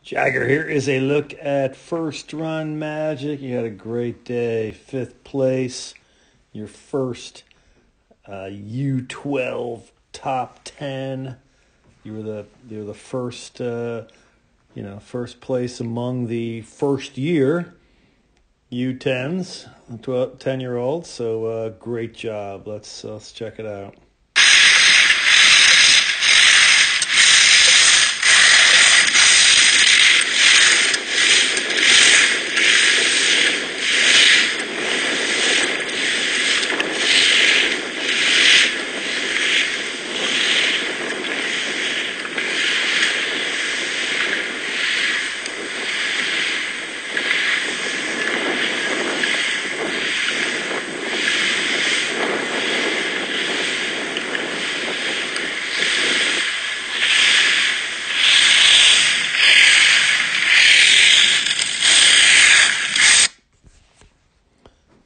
Jagger, here is a look at first run magic. You had a great day. Fifth place. Your first U12 top 10. You were the first first place among the first year U10s, 10-year-olds. So great job. Let's check it out.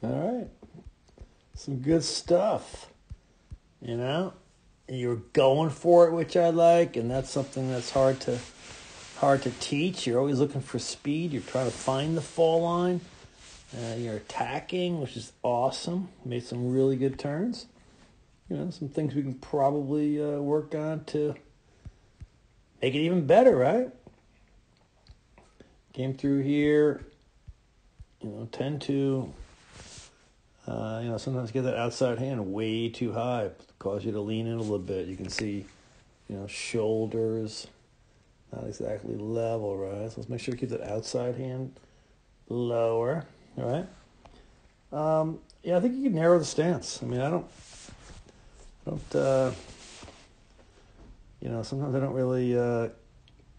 All right. Some good stuff. You know, you're going for it, which I like, and that's something that's hard to teach. You're always looking for speed. You're trying to find the fall line. You're attacking, which is awesome. Made some really good turns. You know, some things we can probably work on to make it even better, right? Came through here, 10-2. Sometimes get that outside hand way too high, cause you to lean in a little bit. You can see, shoulders not exactly level, right? So let's make sure to keep that outside hand lower, all right? I think you can narrow the stance. I mean, sometimes I don't really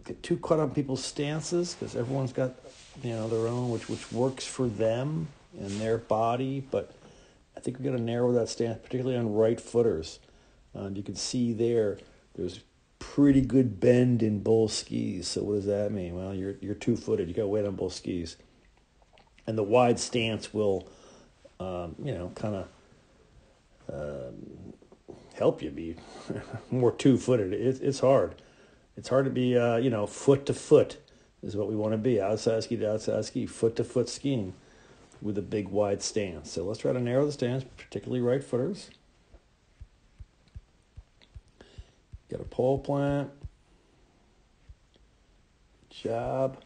get too caught up in people's stances because everyone's got, their own, which works for them and their body, but I think we got to narrow that stance, particularly on right footers. You can see there's pretty good bend in both skis. So what does that mean? Well, you're two-footed. You got weight on both skis, and the wide stance will, help you be more two-footed. It's hard. It's hard to be, foot to foot is what we want to be. Outside ski to outside ski, foot to foot skiing with a big wide stance. So let's try to narrow the stance, particularly right footers. Got a pole plant. Good job.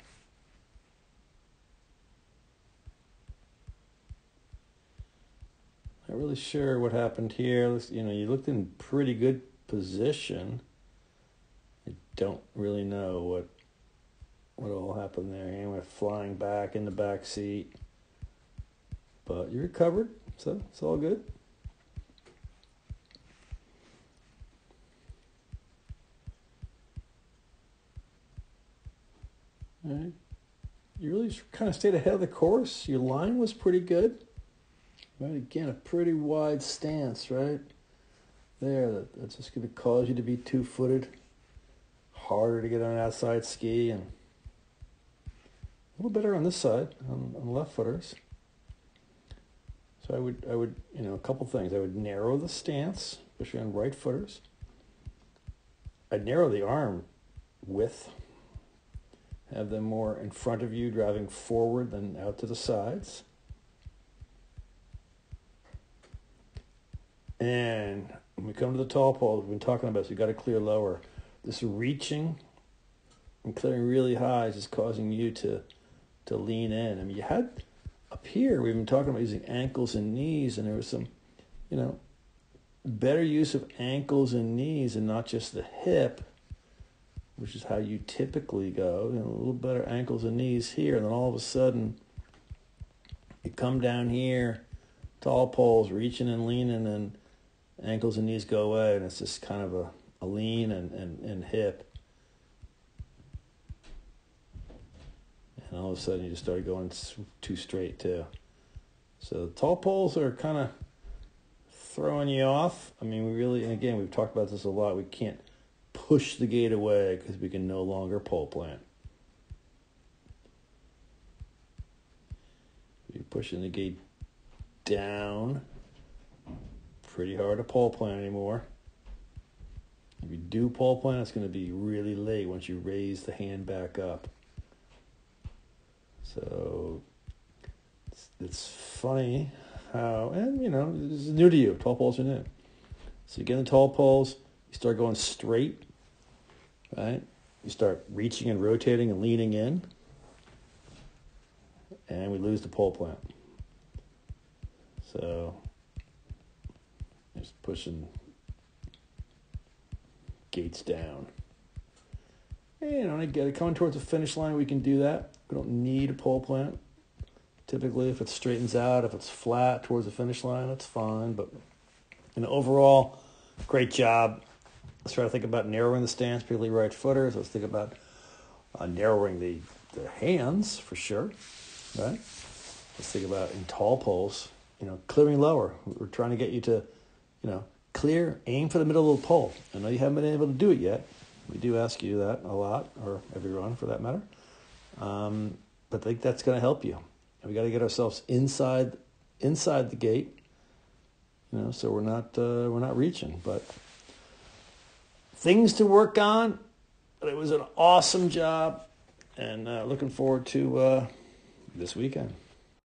Not really sure what happened here. You looked in pretty good position. I don't really know what all happened there. He went flying back in the back seat. But you recovered, so it's all good. All right. You really kind of stayed ahead of the course. Your line was pretty good. Right, again, a pretty wide stance, right? There, that's just going to cause you to be two-footed. Harder to get on an outside ski, and a little better on this side, on left footers. So I would, a couple things. I would narrow the stance, especially on right footers. I'd narrow the arm width. Have them more in front of you, driving forward than out to the sides. And when we come to the tall poles, we've been talking about, so you got to clear lower. This reaching and clearing really high is just causing you to lean in. I mean, you had up here, we've been talking about using ankles and knees, and there was some, better use of ankles and knees and not just the hip, which is how you typically go. A little better ankles and knees here, and then all of a sudden, you come down here, tall poles, reaching and leaning, and ankles and knees go away, and it's just kind of a lean and hip. And all of a sudden, you just started going too straight, too. So the tall poles are kind of throwing you off. I mean, and again, we've talked about this a lot. We can't push the gate away because we can no longer pole plant. You're pushing the gate down. Pretty hard to pole plant anymore. If you do pole plant, it's going to be really late once you raise the hand back up. So it's funny how, and this is new to you. Tall poles are new. So you get in the tall poles, you start going straight, right? You start reaching and rotating and leaning in, and we lose the pole plant. So just pushing gates down. And I get it coming towards the finish line, we can do that. We don't need a pole plant. Typically, if it straightens out, if it's flat towards the finish line, that's fine. But overall, great job. Let's try to think about narrowing the stance, particularly right footers. Let's think about narrowing the hands for sure, right? Let's think about in tall poles, clearing lower. We're trying to get you to, clear, aim for the middle of the pole. I know you haven't been able to do it yet. We do ask you that a lot, or everyone for that matter. But I think that's going to help you. And we got to get ourselves inside the gate, so we're not reaching. But things to work on. But it was an awesome job, and looking forward to this weekend.